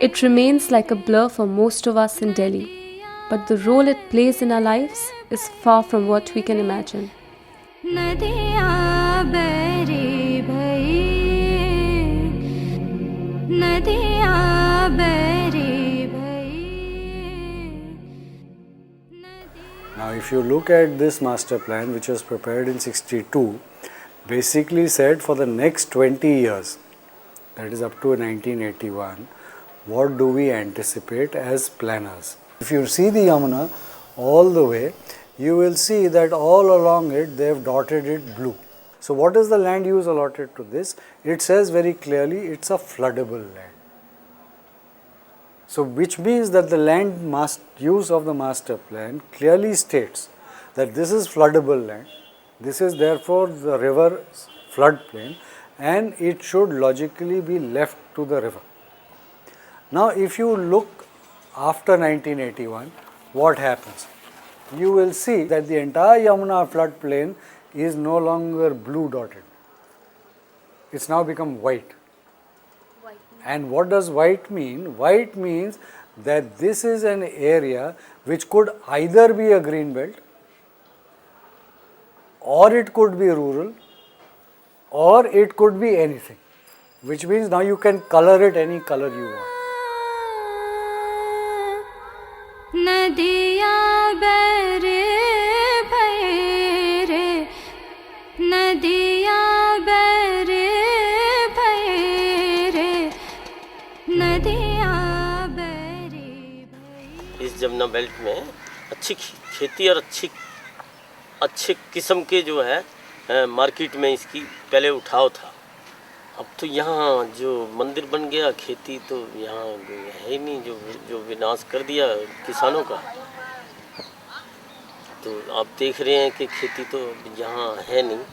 It remains like a blur for most of us in Delhi, but the role it plays in our lives is far from what we can imagine. Now, if you look at this master plan, which was prepared in '62, basically said for the next 20 years, that is up to 1981, what do we anticipate as planners? If you see the Yamuna all the way, you will see that all along it they have dotted it blue. So what is the land use allotted to this? It says very clearly it's a floodable land. So which means that the land use of the master plan clearly states that this is floodable land, this is therefore the river's floodplain, and it should logically be left to the river. Now if you look after 1981, what happens? You will see that the entire Yamuna floodplain is no longer blue dotted. It's now become white. And what does white mean? White means that this is an area which could either be a green belt, or it could be rural, or it could be anything, which means now you can color it any color you want. इस Jamuna belt में अच्छी खेती और अच्छे किस्म के जो है मार्केट में इसकी पहले उठाव था। अब तो यहाँ जो मंदिर बन गया, खेती तो यहाँ है ही नहीं, जो विनाश कर दिया किसानों का। तो आप देख रहे हैं कि खेती तो यहाँ है नहीं।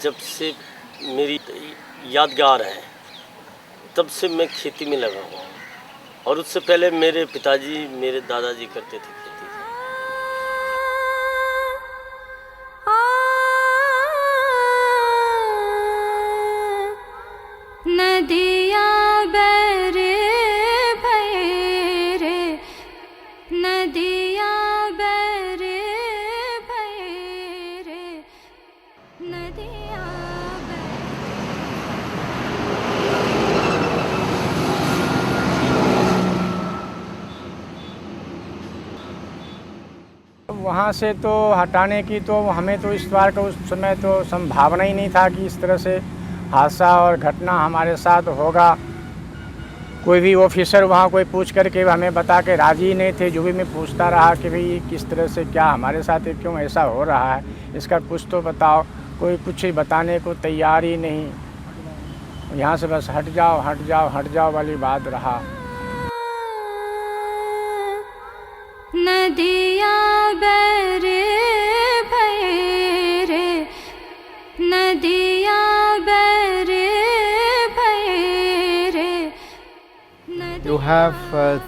जब से मेरी यादगार है तब से मैं खेती में लगा हुआ हूँ, और उससे पहले मेरे पिताजी, मेरे दादाजी करते थे खेती। नदिया बेरे भैरे, नदिया बेरे भैरे, नदिया वहाँ से तो हटाने की तो हमें तो इस बार का उस समय तो संभावना ही नहीं था कि इस तरह से हादसा और घटना हमारे साथ होगा। कोई भी ऑफिसर वहाँ कोई पूछ करके हमें बता के राजी ही नहीं थे। जो भी मैं पूछता रहा कि भाई किस तरह से क्या हमारे साथ क्यों ऐसा हो रहा है, इसका कुछ तो बताओ। कोई कुछ बताने को तैयार ही नहीं। यहाँ से बस हट जाओ हट जाओ हट जाओ वाली बात रहा। नदिया बेरे भैरे, नदिया बेरे Bhaire. You have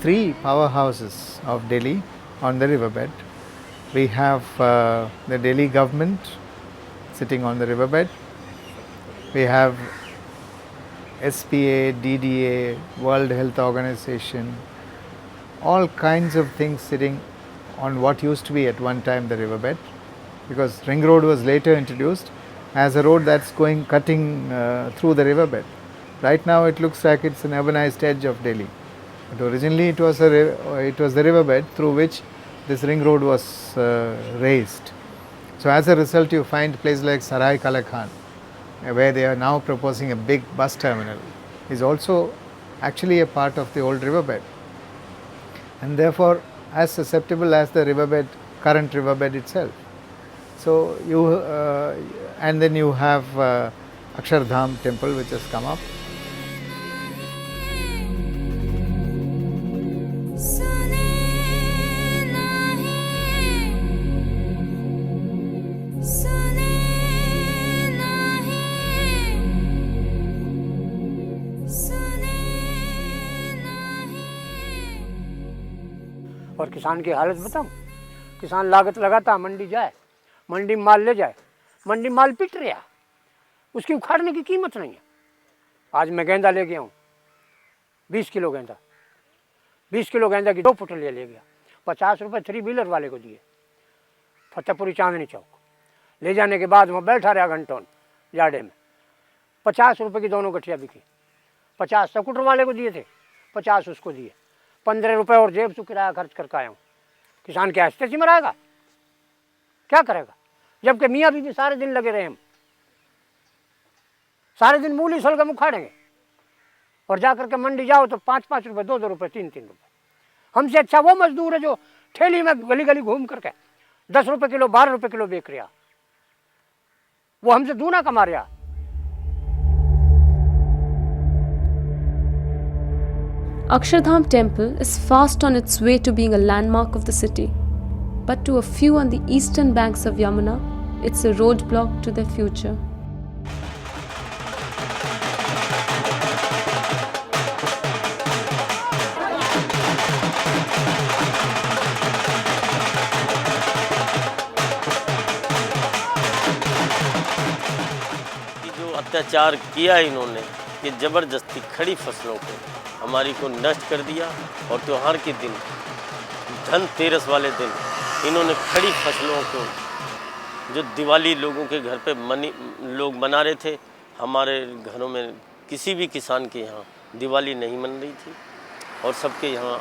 three powerhouses of Delhi on the riverbed. We have the Delhi government sitting on the riverbed. We have SPA, DDA, World Health Organization, all kinds of things sitting on what used to be at one time the riverbed, because ring road was later introduced as a road that's cutting through the riverbed. Right now it looks like it's an urbanized edge of Delhi, but originally it was the riverbed through which this ring road was raised. So as a result you find places like Sarai Kala Khan, where they are now proposing a big bus terminal, is also actually a part of the old riverbed, and therefore as susceptible as the riverbed, current riverbed itself. So you and then you have Akshardham Temple, which has come up. और किसान की हालत बताऊं, किसान लागत लगाता मंडी जाए, मंडी माल ले जाए, मंडी माल पिट रहा, उसकी उखाड़ने की कीमत नहीं है। आज मैं गेंदा ले गया हूँ 20 किलो गेंदा, 20 किलो गेंदा की 2 पुटलियाँ ले गया। 50 रुपये 3 व्हीलर वाले को दिए, फतेहपुरी चांदनी चौक। ले जाने के बाद वहाँ बैठा रहा घंटों जाड़े में। 50 रुपये की दोनों गठिया बिकी। 50 स्कूटर वाले को दिए थे, 50 उसको दिए। 15 रुपये और जेब से किराया खर्च करके आया हूँ। किसान क्या हंसते सी मराएगा, क्या करेगा? जबकि मियाँ बीवी सारे दिन लगे रहे, हम सारे दिन मूली सलगम उखाड़ेंगे और जाकर के मंडी जाओ तो 5-5 रुपये, 2-2 रुपये, 3-3 रुपये। हमसे अच्छा वो मजदूर है जो ठेली में गली गली घूम करके 10 रुपये किलो, 12 रुपये किलो बेच रहा, वो हमसे दूना कमा रहा। Akshardham Temple is fast on its way to being a landmark of the city. But to a few on the eastern banks of Yamuna, it's a roadblock to their future. कि जो अत्याचार किया इन्होंने कि ज़बरदस्ती खड़ी फसलों को हमारी को नष्ट कर दिया। और त्यौहार के दिन, धनतेरस वाले दिन, इन्होंने खड़ी फसलों को, जो दिवाली लोगों के घर पे लोग मना रहे थे, हमारे घरों में किसी भी किसान के यहाँ दिवाली नहीं मन रही थी। और सबके यहाँ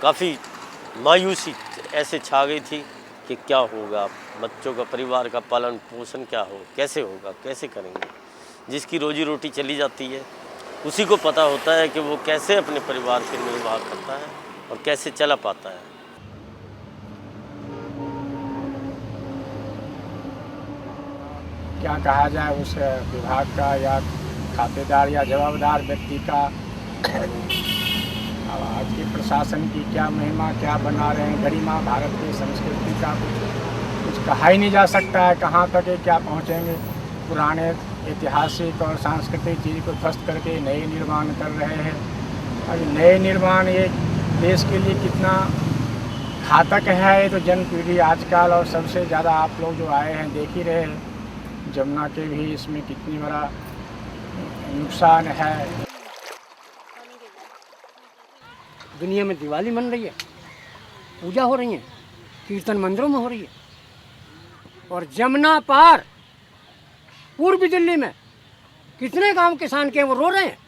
काफ़ी मायूसी ऐसे छा गई थी कि क्या होगा, बच्चों का, परिवार का पालन पोषण क्या हो, कैसे होगा, कैसे करेंगे। जिसकी रोजी रोटी चली जाती है उसी को पता होता है कि वो कैसे अपने परिवार के निर्वाह करता है और कैसे चला पाता है। क्या कहा जाए उस विभाग का या खातेदार या जवाबदार व्यक्ति का, आज के प्रशासन की क्या महिमा, क्या बना रहे हैं गरिमा, भारत की संस्कृति का कुछ कहा ही नहीं जा सकता है। कहाँ तक है, क्या पहुँचेंगे। पुराने ऐतिहासिक और सांस्कृतिक चीज़ को ध्वस्त करके नए निर्माण कर रहे हैं। और नए निर्माण ये देश के लिए कितना घातक है, ये तो जन पीढ़ी आजकल, और सबसे ज़्यादा आप लोग जो आए हैं देख ही रहे हैं जमुना के भी इसमें कितनी बड़ा नुकसान है। दुनिया में दिवाली मन रही है, पूजा हो रही है, कीर्तन मंदिरों में हो रही है, और जमुना पार पूर्वी दिल्ली में कितने गांव किसान के वो रो रहे हैं।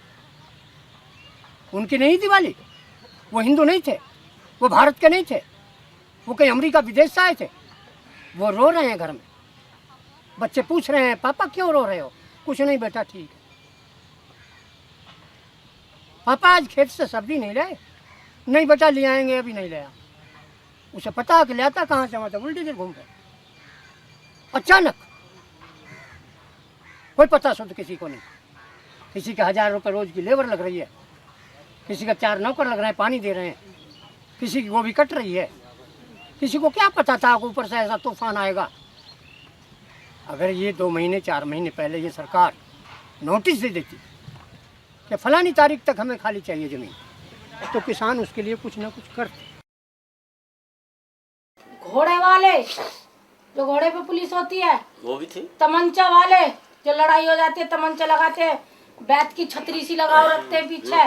उनकी नहीं दिवाली, वो हिंदू नहीं थे, वो भारत के नहीं थे, वो कहीं अमेरिका विदेश से आए थे, वो रो रहे हैं घर में। बच्चे पूछ रहे हैं पापा क्यों रो रहे हो? कुछ नहीं बेटा, ठीक है। पापा आज खेत से सब्जी नहीं लाए? नहीं बेटा ले आएंगे, अभी नहीं लाया। उसे पता है कि लाता कहाँ से, मतलब उल्टी दिन घूम रहे। अचानक कोई पता सुन किसी को नहीं। किसी का 1000 रुपये रोज की लेबर लग रही है, किसी का 4 नौकर लग रहे हैं, पानी दे रहे हैं, किसी की गोभी कट रही है। किसी को क्या पता था कि ऊपर से ऐसा तूफान आएगा। अगर ये 2 महीने 4 महीने पहले ये सरकार नोटिस दे देती कि फलानी तारीख तक हमें खाली चाहिए ज़मीन, तो किसान उसके लिए कुछ ना कुछ करते। घोड़े वाले, जो घोड़े पे पुलिस होती है, वो भी थी। तमंचा वाले, जो लड़ाई हो जाती है तमंचा लगाते हैं, बैत की छतरी सी लगाओ रखते हैं पीछे।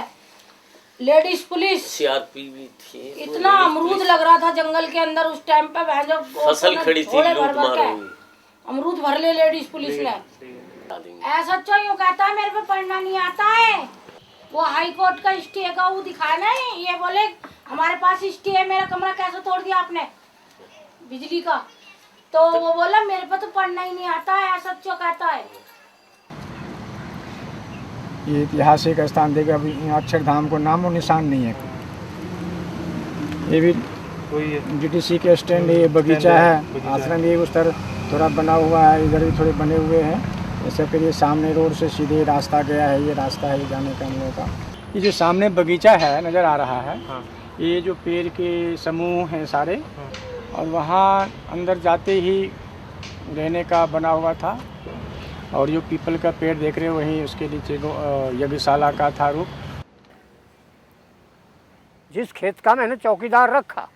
लेडीज पुलिस, सीआरपी भी थी। इतना अमरूद लग रहा था जंगल के अंदर उस टाइम पे, फसल खड़ी थी, लूट मार हुई। अमरूद भर ले लेडीज पुलिस ने। ऐसा यूँ कहता है मेरे पे पढ़ना नहीं आता है। वो हाई कोर्ट का स्टे का वो दिखाया नहीं, ये बोले हमारे पास स्टे है, मेरा कमरा कैसे तोड़ दिया आपने बिजली का। तो वो बोला मेरे पे तो पढ़ना ही नहीं आता है, ऐसा क्यों कहता है। ये ऐतिहासिक स्थान देखिए, अभी अक्षरधाम को नामो निशान नहीं है। ये भी जीटीसी के स्टैंड, ये बगीचा है, आश्रम भी उस तरह थोड़ा बना हुआ है, इधर भी थोड़े बने हुए हैं। जैसे फिर ये सामने रोड से सीधे रास्ता गया है, ये रास्ता है जाने का हम लोगों का। ये जो सामने बगीचा है नज़र आ रहा है, हाँ। ये जो पेड़ के समूह हैं सारे, हाँ। और वहाँ अंदर जाते ही रहने का बना हुआ था। और जो पीपल का पेड़ देख रहे हो वहीं उसके नीचे यज्ञशाला का था रूप। जिस खेत का मैंने चौकीदार रखा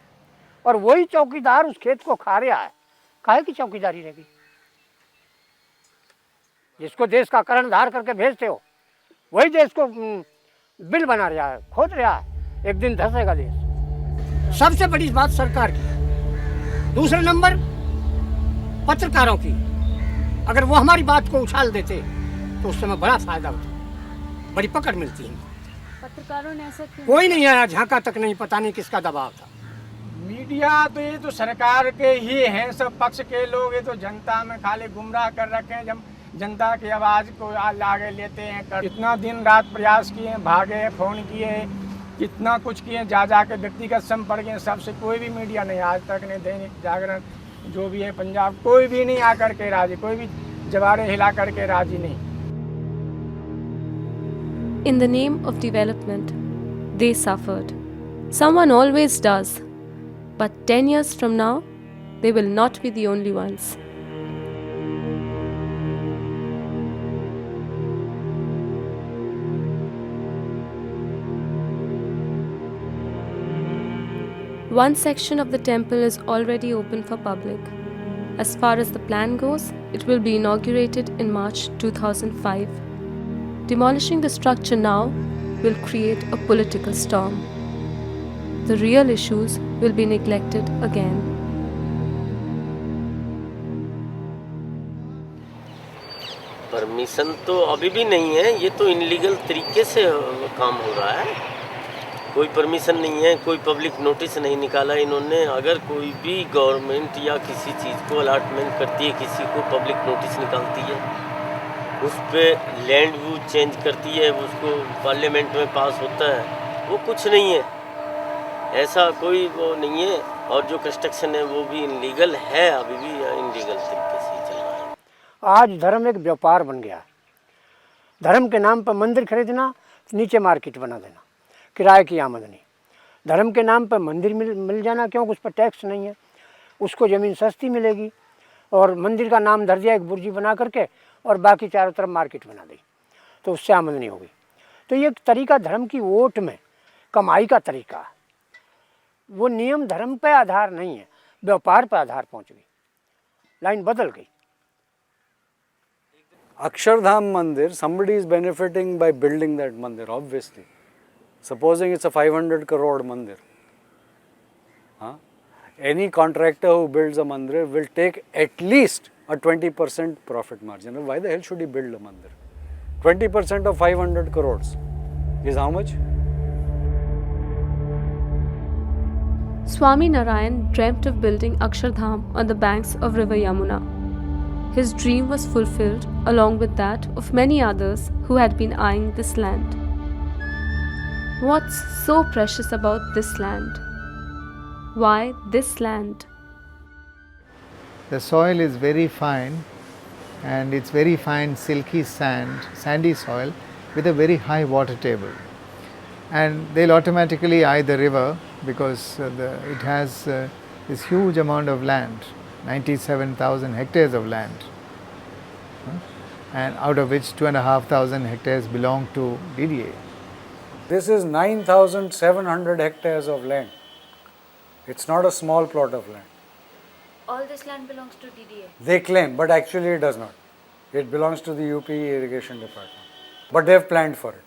और वही चौकीदार उस खेत को खा रहा है, काहे की चौकीदारी रहेगी। जिसको देश का कर्णधार करके भेजते हो वही देश को बिल बना रहा है, खोद रहा है, एक दिन धंसेगा देश। सबसे बड़ी बात सरकार की। दूसरा नंबर पत्रकारों की। अगर वो हमारी बात को उछाल देते तो उस समय बड़ा फायदा होता, बड़ी पकड़ मिलती है। पत्रकारों ने ऐसा क्यों? कोई नहीं आया, झांका तक नहीं, पता नहीं किसका दबाव था। मीडिया तो ये तो सरकार के ही हैं, सब पक्ष के लोग, ये तो जनता में खाली गुमराह कर रखे हैं। जब जनता की आवाज़ को आगे लेते हैं, इतना दिन रात प्रयास किए, भागे, फोन किए, कितना कुछ किए, जा के व्यक्तिगत संपर्क किए, सबसे कोई भी मीडिया नहीं आज तक नहीं, दैनिक जागरण जो भी है, पंजाब, कोई भी नहीं आकर के राजी, कोई भी जवारे हिला करके राजी नहीं। In the name of development, they suffered. Someone always does. But 10 years from now, they will not be the only ones. One section of the temple is already open for public. As far as the plan goes, it will be inaugurated in March 2005. Demolishing the structure now will create a political storm. The real issues will be neglected again. Permission तो अभी भी नहीं है, ये तो illegal तरीके से काम हो रहा है। कोई परमिशन नहीं है, कोई पब्लिक नोटिस नहीं निकाला इन्होंने। अगर कोई भी गवर्नमेंट या किसी चीज़ को अलॉटमेंट करती है, किसी को पब्लिक नोटिस निकालती है, उस पर लैंड यूज चेंज करती है, उसको पार्लियामेंट में पास होता है, वो कुछ नहीं है, ऐसा कोई वो नहीं है। और जो कंस्ट्रक्शन है वो भी इनलीगल है, अभी भी इनलीगल तरीके से चल रहा है। आज धर्म एक व्यापार बन गया। धर्म के नाम पर मंदिर खरीदना, नीचे मार्केट बना देना, किराए की आमदनी। धर्म के नाम पर मंदिर मिल जाना, क्यों? उस पर टैक्स नहीं है, उसको ज़मीन सस्ती मिलेगी, और मंदिर का नाम धर दिया एक बुर्जी बना करके, और बाकी चारों तरफ मार्केट बना दी, तो उससे आमदनी होगी। तो ये तरीका धर्म की वोट में कमाई का तरीका है। वो नियम धर्म पे आधार नहीं है, व्यापार पर आधार पहुंच गई, लाइन बदल गई। Akshardham Mandir, somebody is benefiting by building that mandir, obviously. Supposing it's a 500 crore mandir. Any contractor who builds a mandir will take at least a 20% profit margin. Why the hell should he build a mandir? 20% of 500 crores is how much? Swami Narayan dreamt of building Akshardham on the banks of river Yamuna. His dream was fulfilled along with that of many others who had been eyeing this land. What's so precious about this land? Why this land? The soil is very fine, and it's very fine silky sandy soil with a very high water table. And they'll automatically eye the river because it has this huge amount of land, 97,000 hectares of land, and out of which 2,500 hectares belong to DDA. This is 9,700 hectares of land. It's not a small plot of land. All this land belongs to DDA. They claim, but actually it does not. It belongs to the UP Irrigation Department. But they have planned for it.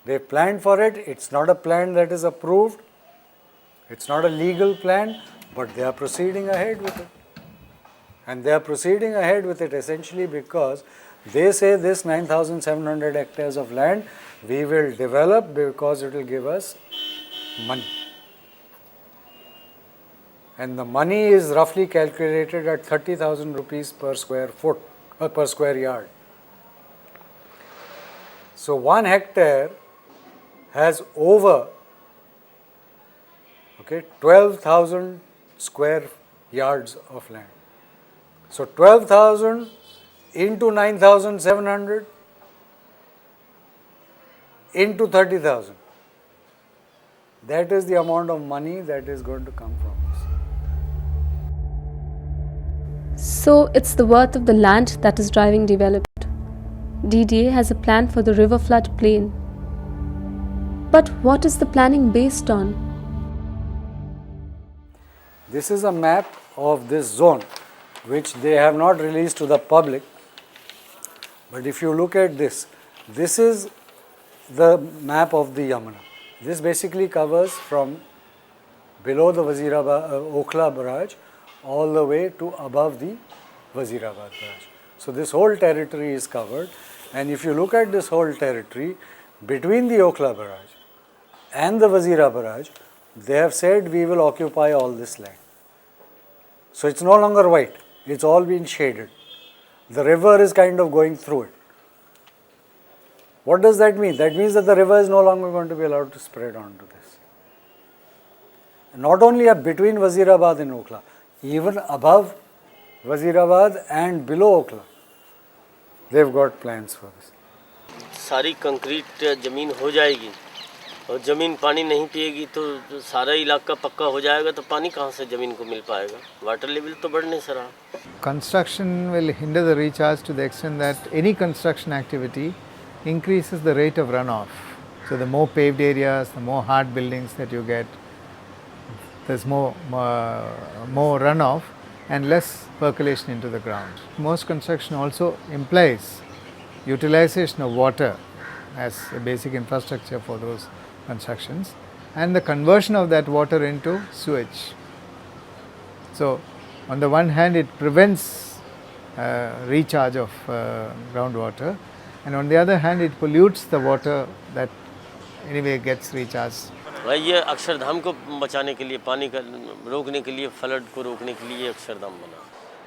They planned for it. It's not a plan that is approved. It's not a legal plan, but they are proceeding ahead with it. And they are proceeding ahead with it essentially because they say this 9,700 hectares of land we will develop because it will give us money. And the money is roughly calculated at 30,000 rupees per square foot or per square yard. So 1 hectare has over 12,000 square yards of land. So 12,000 into 9,700 into 30,000. That is the amount of money that is going to come from this. So it's the worth of the land that is driving development. DDA has a plan for the river flood plain. But what is the planning based on? This is a map of this zone which they have not released to the public. But if you look at this, this is the map of the Yamuna. This basically covers from below the Okhla barrage all the way to above the Wazirabad barrage. So this whole territory is covered, and if you look at this whole territory between the Okhla barrage and the Wazira barrage, they have said we will occupy all this land. So it's no longer white, it's all been shaded. The river is kind of going through it. What does that mean? That means that the river is no longer going to be allowed to spread onto this. Not only between Wazirabad and Okhla, even above Wazirabad and below Okhla, they've got plans for this. सारी concrete ज़मीन हो जाएगी और ज़मीन पानी नहीं पिएगी तो सारा इलाका पक्का हो जाएगा, तो पानी कहाँ से ज़मीन को मिल पाएगा? वाटर लेवल तो बढ़ नहीं सका. Construction will hinder the recharge to the extent that any construction activity increases the rate of runoff. So the more paved areas, the more hard buildings that you get, there's more runoff and less percolation into the ground. Most construction also implies utilization of water as a basic infrastructure for those constructions and the conversion of that water into sewage. So on the one hand it prevents recharge of groundwater, and on the other hand it pollutes the water that anyway gets recharged. भाई ये अक्षरधाम को बचाने के लिए, पानी का रोकने के लिए, फ्लड को रोकने के लिए अक्षरधाम बना.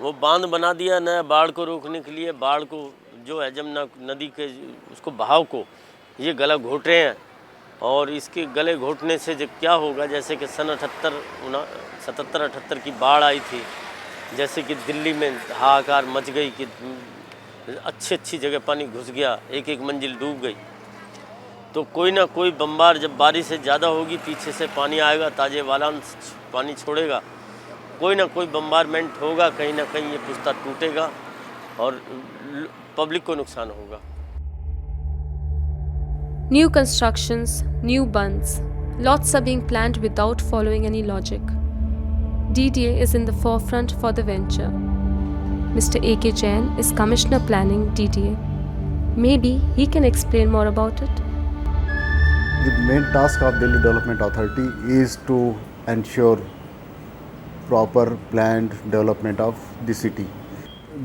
वो बांध बना दिया नया बाढ़ को रोकने के लिए. बाढ़ को जो है जमुना नदी के उसको बहाव को ये गला घोट रहे हैं, और इसके गले घोटने से जब क्या होगा, जैसे कि सन 77-78 की बाढ़ आई थी, जैसे कि दिल्ली में हाहाकार मच गई कि अच्छी जगह पानी घुस गया, एक मंजिल डूब गई. तो कोई ना कोई बम्बार जब बारिश से ज़्यादा होगी पीछे से पानी आएगा, ताजे वाला पानी छोड़ेगा, कोई ना कोई बम्बारमेंट होगा, कहीं ना कहीं ये पुस्ता टूटेगा और पब्लिक को नुकसान होगा. New constructions, new bunds. Lots are being planned without following any logic. DDA is in the forefront for the venture. Mr. A.K. Jain is Commissioner Planning, DDA. Maybe he can explain more about it. The main task of Delhi Development Authority is to ensure proper planned development of the city.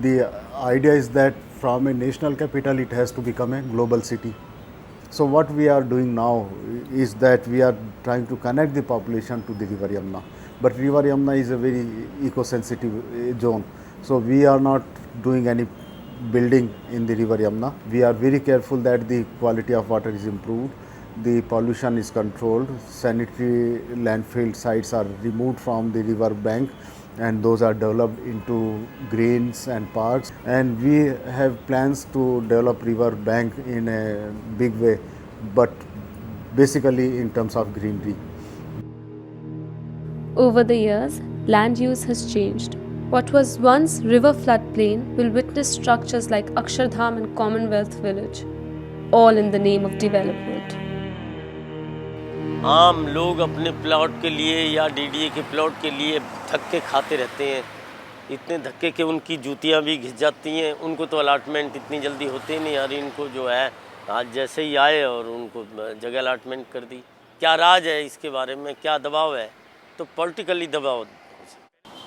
The idea is that from a national capital it has to become a global city. So what we are doing now is that we are trying to connect the population to the river Yamuna. But river Yamuna is a very eco-sensitive zone. So we are not doing any building in the river Yamuna. We are very careful that the quality of water is improved, the pollution is controlled, sanitary landfill sites are removed from the river bank, and those are developed into greens and parks, and we have plans to develop river bank in a big way, but basically in terms of greenery. Over the years, land use has changed. What was once river floodplain will witness structures like Akshardham and Commonwealth Village, all in the name of development. आम लोग अपने plot के लिए या DDA के plot के लिए धक्के खाते रहते हैं. इतने धक्के के उनकी जूतियां भी घिस जाती हैं. उनको तो अलाटमेंट इतनी जल्दी होते नहीं यार. इनको जो है आज जैसे ही आए और उनको जगह अलाटमेंट कर दी. क्या राज है इसके बारे में, क्या दबाव है? तो पॉलिटिकली दबाव.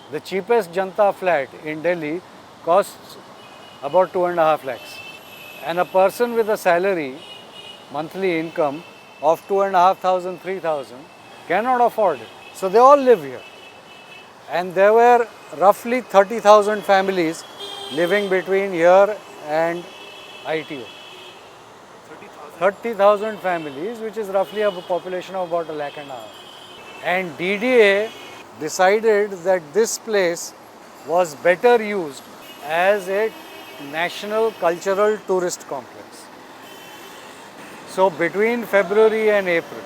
The cheapest Janta flat in Delhi costs about 2.5 lakhs, and a person with a salary, monthly income of 2,500, 3,000 cannot afford it. So they all live here, and there were roughly 30,000 families living between here and ITO. 30,000 families, which is roughly a population of about 1.5 lakh. And DDA decided that this place was better used as a national cultural tourist complex. So between February and April,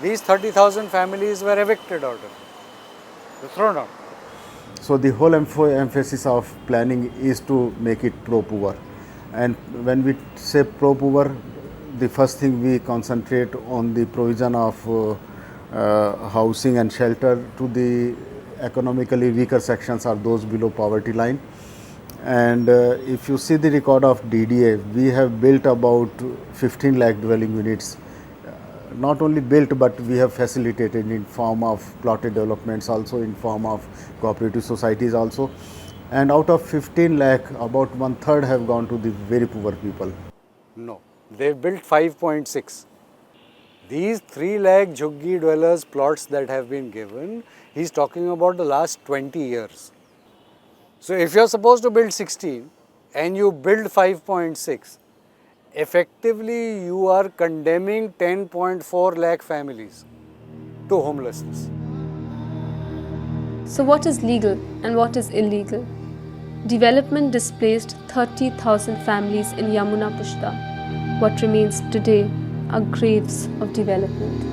these 30,000 families were evicted out of it, were thrown out. So the whole emphasis of planning is to make it pro-poor, and when we say pro-poor, the first thing we concentrate on the provision of housing and shelter to the economically weaker sections, or those below poverty line, And if you see the record of DDA, we have built about 15 lakh dwelling units. Not only built, but we have facilitated in form of plotted developments, also in form of cooperative societies also. And out of 15 lakh, about 1/3 have gone to the very poor people. No, they built 5.6. These 3 lakh Jhuggi dwellers plots that have been given, he is talking about the last 20 years. So, if you are supposed to build 16 and you build 5.6, effectively you are condemning 10.4 lakh families to homelessness. So, what is legal and what is illegal? Development displaced 30,000 families in Yamuna Pushta. What remains today are graves of development.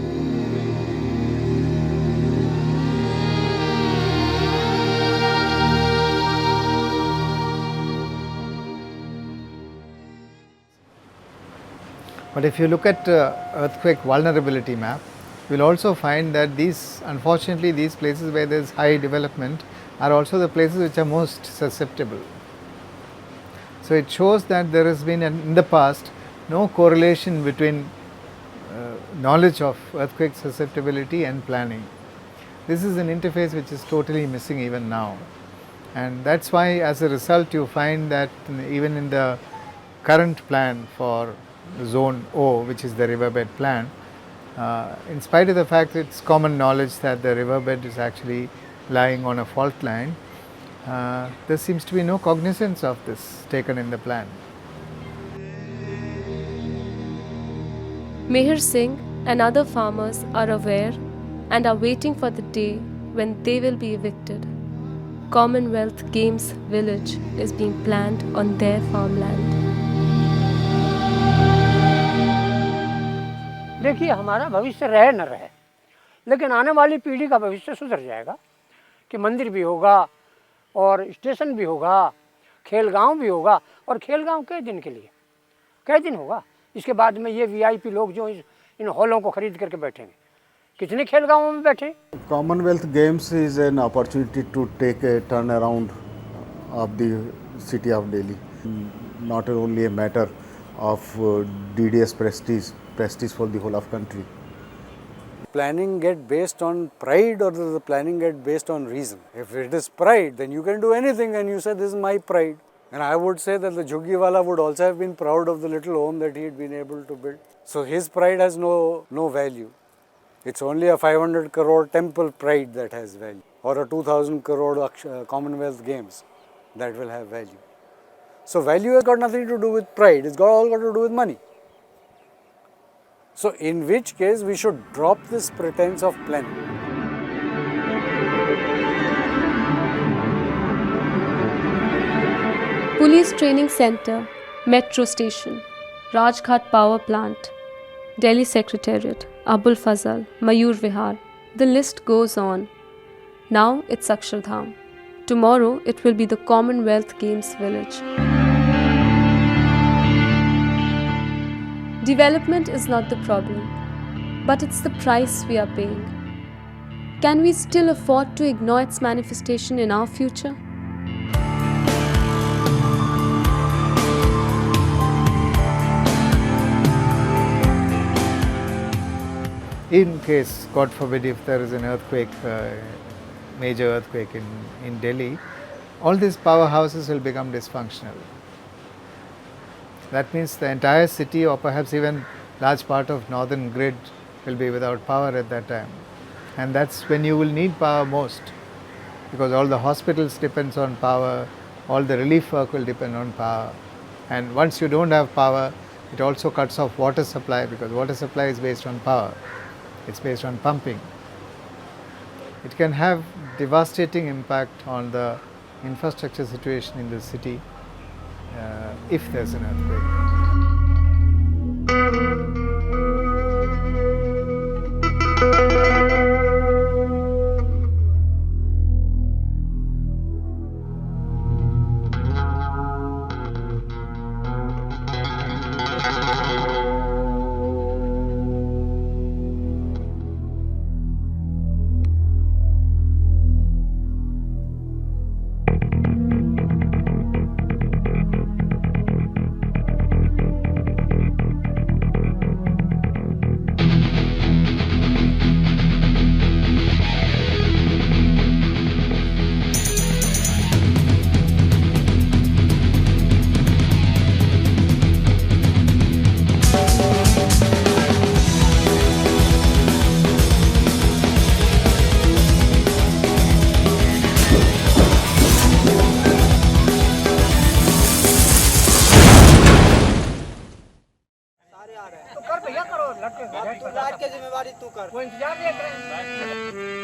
But if you look at earthquake vulnerability map, you will also find that unfortunately these places where there is high development are also the places which are most susceptible. So it shows that there has been in the past no correlation between knowledge of earthquake susceptibility and planning. This is an interface which is totally missing even now, and that's why as a result you find that even in the current plan for Zone O, which is the riverbed plan, in spite of the fact that it's common knowledge that the riverbed is actually lying on a fault line, there seems to be no cognizance of this taken in the plan. Meher Singh and other farmers are aware and are waiting for the day when they will be evicted. Commonwealth Games Village is being planned on their farmland. देखिए, हमारा भविष्य रहे न रहे, लेकिन आने वाली पीढ़ी का भविष्य सुधर जाएगा कि मंदिर भी होगा और स्टेशन भी होगा, खेलगांव भी होगा। और खेलगांव कई दिन के लिए, कई दिन होगा। इसके बाद में ये वीआईपी लोग जो इन हॉलों को खरीद करके बैठेंगे, कितने खेलगांवों में बैठे। Commonwealth Games is an opportunity to take a turnaround of the city of Delhi. Not only a matter of DDS prestige for the whole of country. Planning get based on pride or does the planning get based on reason? If it is pride, then you can do anything and you say this is my pride. And I would say that the Jhuggiwala would also have been proud of the little home that he had been able to build. So his pride has no value. It's only a 500 crore temple pride that has value, or a 2000 crore Commonwealth Games that will have value. So value has got nothing to do with pride, it's all got to do with money. So in which case we should drop this pretense of planning. Police Training Center, Metro Station, Rajghat Power Plant, Delhi Secretariat, Abul Fazal, Mayur Vihar. The list goes on. Now it's Akshardham. Tomorrow it will be the Commonwealth Games Village. Development is not the problem, but it's the price we are paying. Can we still afford to ignore its manifestation in our future? In case, God forbid, if there is an earthquake, major earthquake in Delhi, all these powerhouses will become dysfunctional. That means the entire city, or perhaps even large part of northern grid, will be without power at that time. And that's when you will need power most, because all the hospitals depends on power, all the relief work will depend on power. And once you don't have power, it also cuts off water supply, because water supply is based on power. It's based on pumping. It can have devastating impact on the infrastructure situation in the city if there's an earthquake. तू कर। वो इंतजार देख रहे हैं।